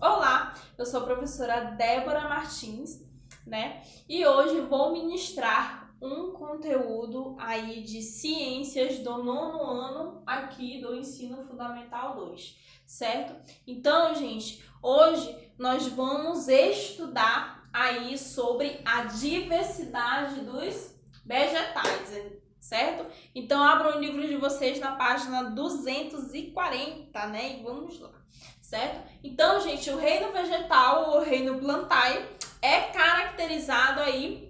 Olá, eu sou a professora Débora Martins, né? E hoje vou ministrar um conteúdo aí de ciências do nono ano aqui do Ensino Fundamental 2, certo? Então, gente, hoje nós vamos estudar aí sobre a diversidade dos vegetais, certo? Então, abram o livro de vocês na página 240, né? E vamos lá, certo? Então, gente, o reino vegetal ou reino plantae é caracterizado aí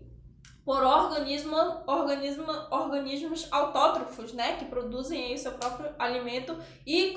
por organismos autótrofos, né, que produzem aí o seu próprio alimento e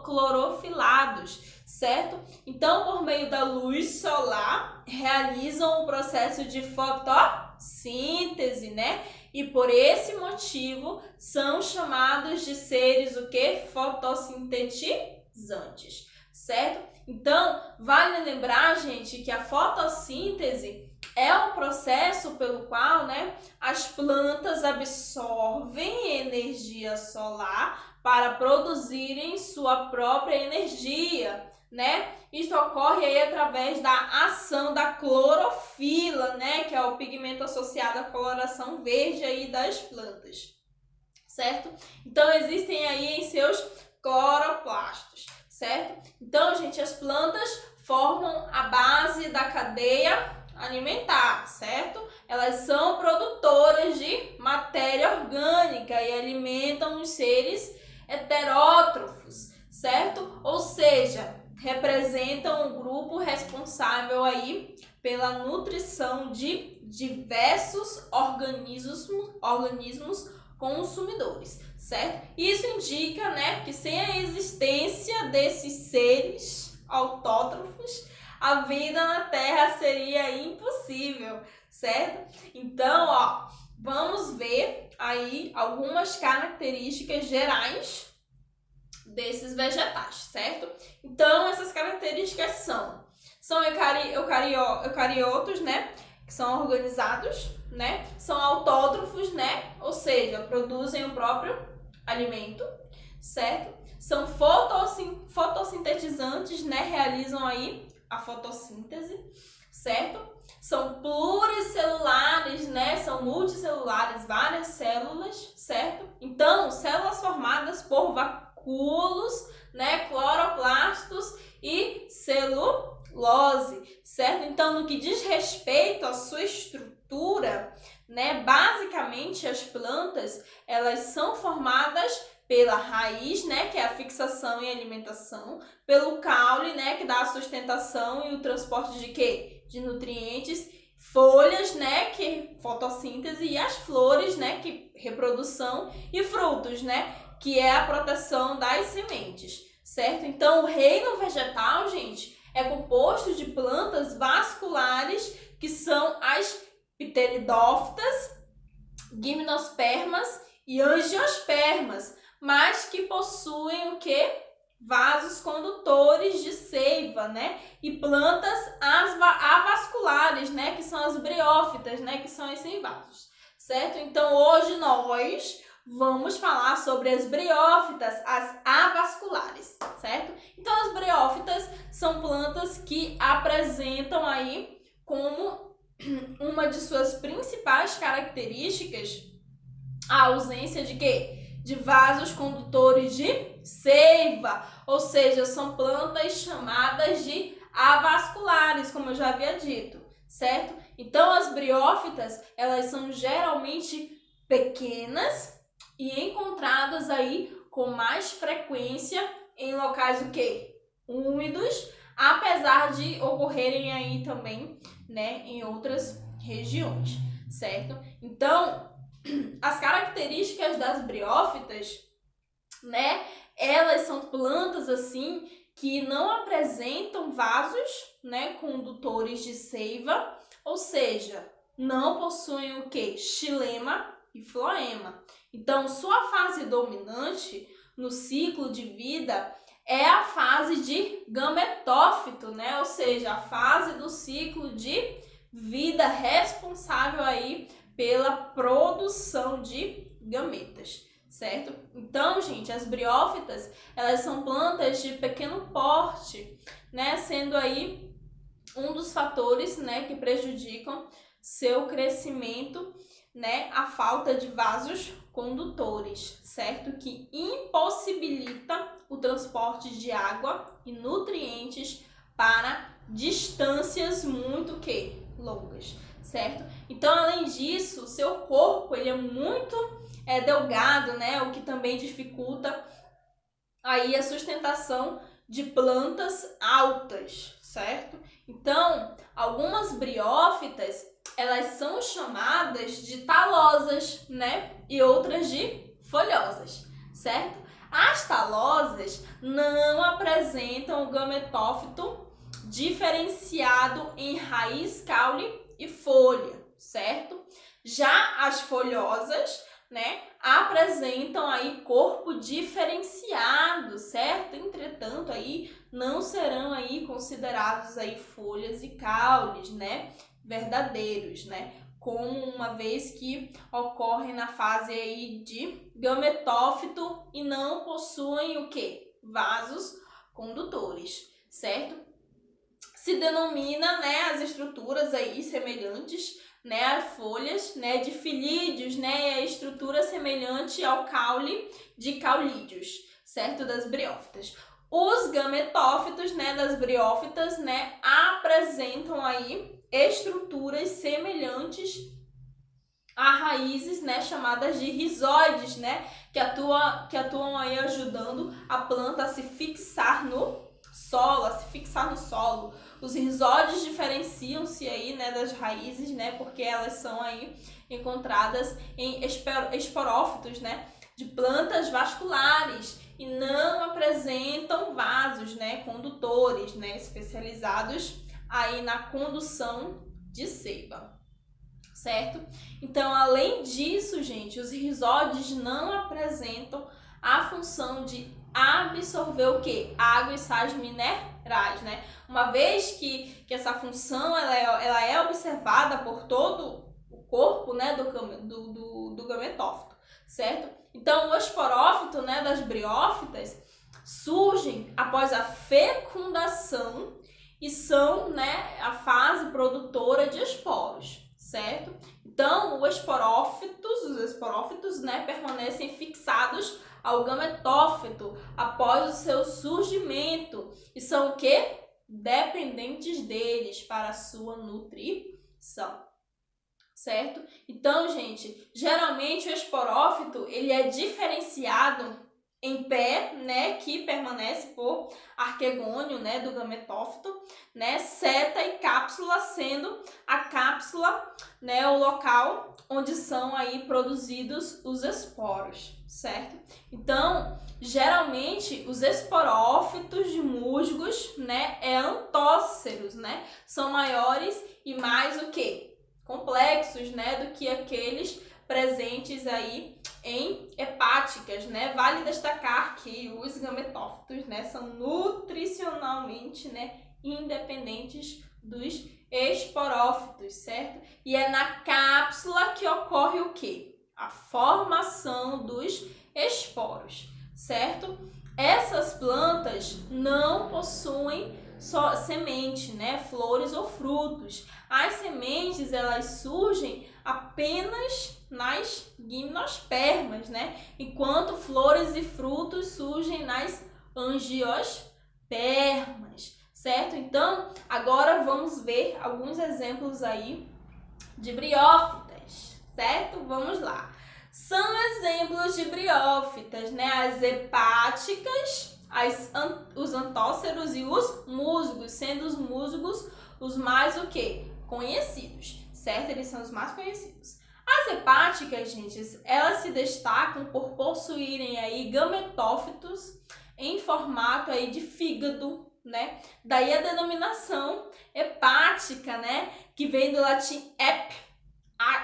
clorofilados, certo? Então, por meio da luz solar, realizam o processo de fotossíntese, né? E por esse motivo são chamados de seres o quê? Fotossintetizantes, certo? Então, vale lembrar, gente, que a fotossíntese é um processo pelo qual, né, as plantas absorvem energia solar para produzirem sua própria energia, né? Isso ocorre aí através da ação da clorofila, né, que é o pigmento associado à coloração verde aí das plantas, certo? Então, existem aí em seus cloroplastos, certo? Então, gente, as plantas formam a base da cadeia alimentar, certo? Elas são produtoras de matéria orgânica e alimentam os seres heterótrofos, certo? Ou seja, representam um grupo responsável aí pela nutrição de diversos organismos consumidores, certo? Isso indica, né, que sem a existência desses seres autótrofos, a vida na Terra seria impossível, certo? Então, ó, vamos ver aí algumas características gerais desses vegetais, certo? Então, essas características são eucariotos, né? Que são organizados, né? São autótrofos, né? Ou seja, produzem o próprio alimento, certo? São fotossintetizantes, né? Realizam aí a fotossíntese, certo? São pluricelulares, né? São multicelulares, várias células, certo? Então, células formadas por vacúolos, né? Cloroplastos e celulose, certo? Então, no que diz respeito à sua estrutura, né? Basicamente, as plantas, elas são formadas pela raiz, né, que é a fixação e alimentação, pelo caule, né, que dá a sustentação e o transporte de quê? De nutrientes, folhas, né, que fotossíntese, e as flores, né, que reprodução, e frutos, né, que é a proteção das sementes, certo? Então, o reino vegetal, gente, é composto de plantas vasculares, que são as pteridófitas, gimnospermas e angiospermas, mas que possuem o quê? Vasos condutores de seiva, né? E plantas avasculares, né? Que são as briófitas, né? Que são esses vasos, certo? Então, hoje nós vamos falar sobre as briófitas, as avasculares, certo? Então, as briófitas são plantas que apresentam aí como uma de suas principais características a ausência de quê? De vasos condutores de seiva, ou seja, são plantas chamadas de avasculares, como eu já havia dito, certo? Então, as briófitas, elas são geralmente pequenas e encontradas aí com mais frequência em locais o quê? Úmidos, apesar de ocorrerem aí também, né, em outras regiões, certo? Então, as características das briófitas, né, elas são plantas assim que não apresentam vasos, né, condutores de seiva, ou seja, não possuem o que? Xilema e floema. Então, sua fase dominante no ciclo de vida é a fase de gametófito, né, ou seja, a fase do ciclo de vida responsável aí pela produção de gametas, certo? Então, gente, as briófitas, elas são plantas de pequeno porte, né, sendo aí um dos fatores, né, que prejudicam seu crescimento, né, a falta de vasos condutores, certo? Que impossibilita o transporte de água e nutrientes para distâncias muito longas, certo? Então, além disso, seu corpo ele é muito delgado, né, o que também dificulta aí a sustentação de plantas altas, certo? Então, algumas briófitas, elas são chamadas de talosas, né? E outras de folhosas, certo? As talosas não apresentam o gametófito diferenciado em raiz, caule e folha, certo? Já as folhosas, né, apresentam aí corpo diferenciado, certo? Entretanto, aí não serão aí considerados aí folhas e caules, né, verdadeiros, né, como uma vez que ocorrem na fase aí de gametófito e não possuem o quê? Vasos condutores, certo? Se denomina, né, as estruturas aí semelhantes, né, as folhas, né, de filídeos, né, a estrutura semelhante ao caule de caulídeos, certo, das briófitas. Os gametófitos, né, das briófitas, né, apresentam aí estruturas semelhantes a raízes, né, chamadas de rizóides, né, que atuam aí ajudando a planta a se fixar no solo, Os rizóides diferenciam-se aí, né, das raízes, né, porque elas são aí encontradas em esporófitos, né, de plantas vasculares e não apresentam vasos, né, condutores, né, especializados aí na condução de seiva, certo? Então, além disso, gente, os rizóides não apresentam a função de absorver o quê? Água e sais minerais, né? Uma vez que essa função ela é observada por todo o corpo, né, do gametófito, certo? Então, o esporófito, né, das briófitas surgem após a fecundação e são, né, a fase produtora de esporos, certo? Então, os esporófitos, né, permanecem fixados ao gametófito após o seu surgimento e são o quê? Dependentes deles para a sua nutrição, certo? Então, gente, geralmente o esporófito ele é diferenciado em pé, né, que permanece por arquegônio, né, do gametófito, né, seta e cápsula, sendo a cápsula, né, o local onde são aí produzidos os esporos, certo? Então, geralmente os esporófitos de musgos, né, antóceros, né, são maiores e mais o quê? Complexos, né, do que aqueles presentes aí em hepáticas, né? Vale destacar que os gametófitos, né, são nutricionalmente, né, independentes dos esporófitos, certo? E é na cápsula que ocorre o quê? A formação dos esporos, certo? Essas plantas não possuem só semente, né, flores ou frutos. As sementes, elas surgem apenas nas gimnospermas, né? Enquanto flores e frutos surgem nas angiospermas, certo? Então, agora vamos ver alguns exemplos aí de briófitas, certo? Vamos lá. São exemplos de briófitas, né? As hepáticas, os antóceros e os musgos, sendo os musgos os mais o quê? Conhecidos, certo? Eles são os mais conhecidos. As hepáticas, gente, elas se destacam por possuírem aí gametófitos em formato aí de fígado, né? Daí a denominação hepática, né? Que vem do latim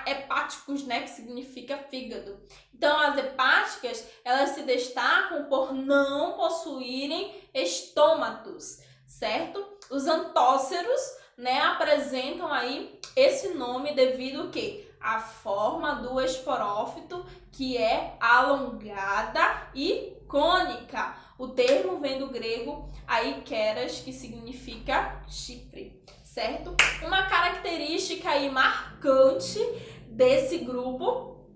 hepáticos, né, que significa fígado. Então, as hepáticas, elas se destacam por não possuírem estômatos, certo? Os antóceros, né, apresentam aí esse nome devido ao quê? a forma do esporófito, que é alongada e cônica. O termo vem do grego aikeras, que significa chifre, certo? Uma característica aí marcante desse grupo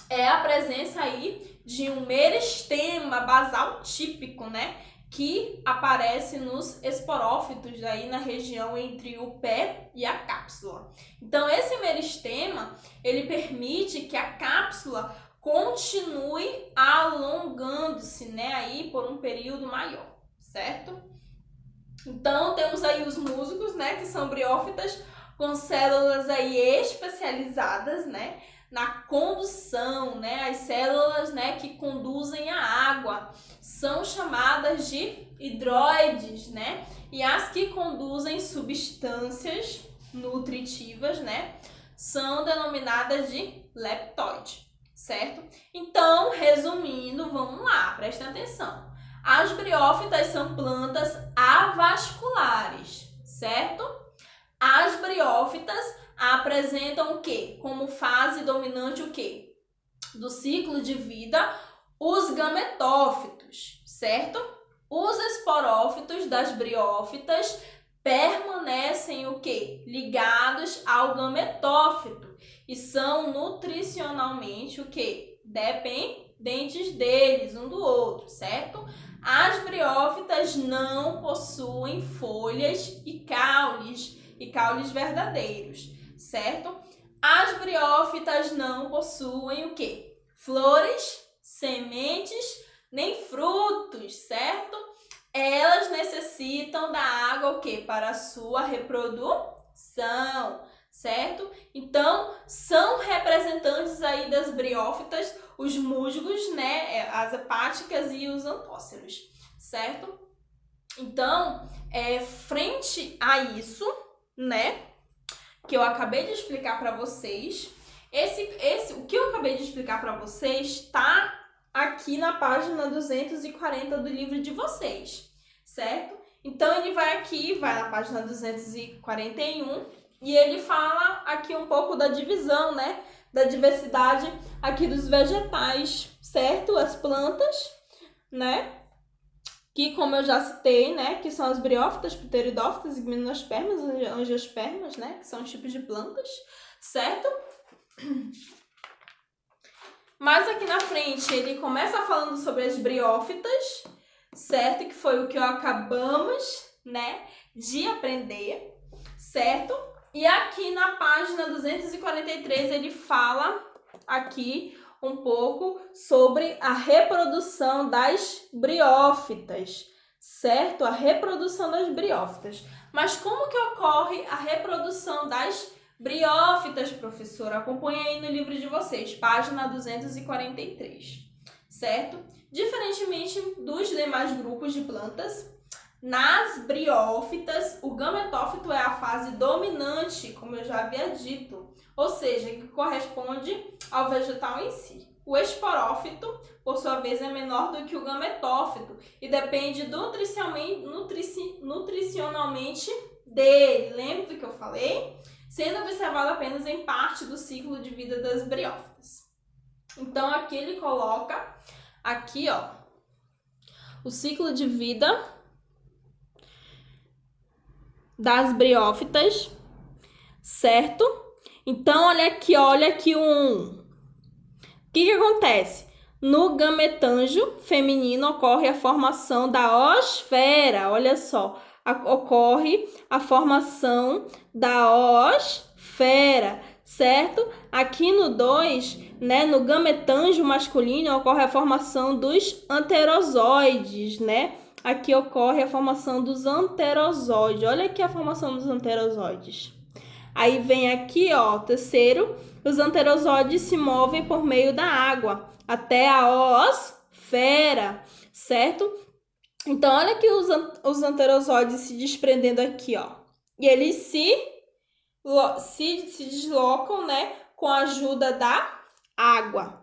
é a presença aí de um meristema basal típico, né? Que aparece nos esporófitos aí na região entre o pé e a cápsula. Então, esse meristema, ele permite que a cápsula continue alongando-se, né, aí por um período maior, certo? Então, temos aí os músculos, né, que são briófitas com células aí especializadas, né, na condução, né, as células, né, que conduzem a água são chamadas de hidroides, né, e as que conduzem substâncias nutritivas, né, são denominadas de leptóide, certo? Então, resumindo, vamos lá, presta atenção. As briófitas são plantas avasculares, certo? As briófitas apresentam o quê? Como fase dominante o quê? Do ciclo de vida, os gametófitos, certo? Os esporófitos das briófitas permanecem o quê? Ligados ao gametófito e são nutricionalmente o quê? Dependentes deles, um do outro, certo? As briófitas não possuem folhas e caules verdadeiros, certo? As briófitas não possuem o quê? Flores, sementes, nem frutos, certo? Elas necessitam da água o quê? Para a sua reprodução, certo? Então, são representantes aí das briófitas os musgos, né? As hepáticas e os antóceros, certo? Então, frente a isso, né, que eu acabei de explicar para vocês, o que eu acabei de explicar para vocês tá aqui na página 240 do livro de vocês, certo? Então, ele vai na página 241 e ele fala aqui um pouco da divisão, né, da diversidade aqui dos vegetais, certo? As plantas, né? Que, como eu já citei, né, que são as briófitas, pteridófitas, gimnospermas, angiospermas, né, que são os tipos de plantas, certo? Mas aqui na frente ele começa falando sobre as briófitas, certo? Que foi o que acabamos, né, de aprender, certo? E aqui na página 243 ele fala aqui um pouco sobre a reprodução das briófitas, certo? A reprodução das briófitas. Mas como que ocorre a reprodução das briófitas, professora? Acompanhe aí no livro de vocês, página 243, certo? Diferentemente dos demais grupos de plantas, nas briófitas, o gametófito é a fase dominante, como eu já havia dito, ou seja, que corresponde ao vegetal em si. O esporófito, por sua vez, é menor do que o gametófito e depende nutricionalmente dele. Lembra do que eu falei? Sendo observado apenas em parte do ciclo de vida das briófitas. Então, aqui ele coloca, aqui, ó, o ciclo de vida das briófitas, certo? Então, olha aqui O que acontece? No gametângio feminino ocorre a formação da osfera, olha só, ocorre a formação da osfera, certo? Aqui no 2, né, no gametângio masculino ocorre a formação dos anterozoides, né? Aqui ocorre a formação dos anterozoides. Olha aqui a formação dos anterozoides. Aí vem aqui, ó, terceiro, os anterozoides se movem por meio da água até a osfera, certo? Então, olha aqui os anterozoides se desprendendo aqui, ó. E eles se deslocam, né, com a ajuda da água,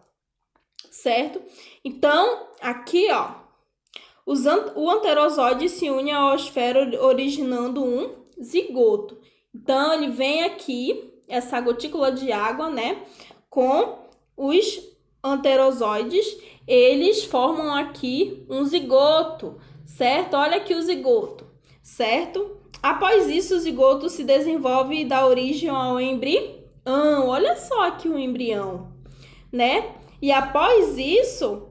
certo? Então, aqui, ó, o anterozoide se une à osfera originando um zigoto. Então, ele vem aqui, essa gotícula de água, né, com os anterozoides, eles formam aqui um zigoto, certo? Olha aqui o zigoto, certo? Após isso, o zigoto se desenvolve e dá origem ao embrião. Olha só aqui o embrião, né? E após isso,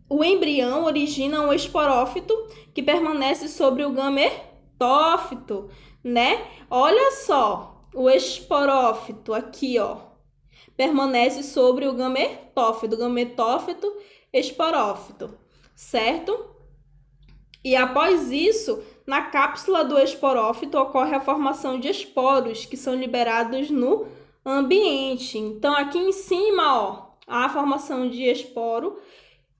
o embrião origina um esporófito que permanece sobre o gametófito, né? Olha só, o esporófito aqui, ó, permanece sobre o gametófito, esporófito, certo? E após isso, na cápsula do esporófito ocorre a formação de esporos que são liberados no ambiente. Então, aqui em cima, ó, há a formação de esporos,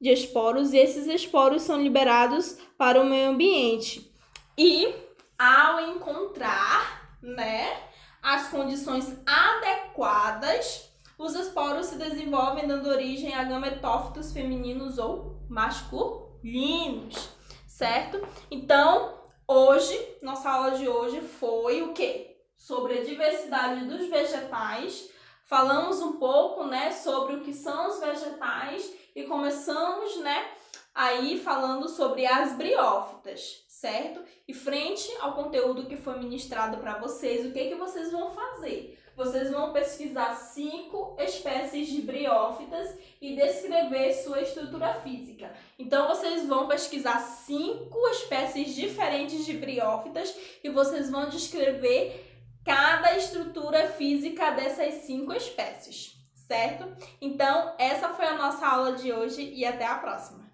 e esses esporos são liberados para o meio ambiente. E ao encontrar, né, as condições adequadas, os esporos se desenvolvem dando origem a gametófitos femininos ou masculinos, certo? Então, hoje, nossa aula de hoje foi o quê? Sobre a diversidade dos vegetais. Falamos um pouco, né, sobre o que são os vegetais e começamos, né, aí falando sobre as briófitas, certo? E frente ao conteúdo que foi ministrado para vocês, o que vocês vão fazer? Vocês vão pesquisar 5 espécies de briófitas e descrever sua estrutura física. Então, vocês vão pesquisar 5 espécies diferentes de briófitas e vocês vão descrever cada estrutura física dessas 5 espécies, certo? Então, essa foi a nossa aula de hoje e até a próxima.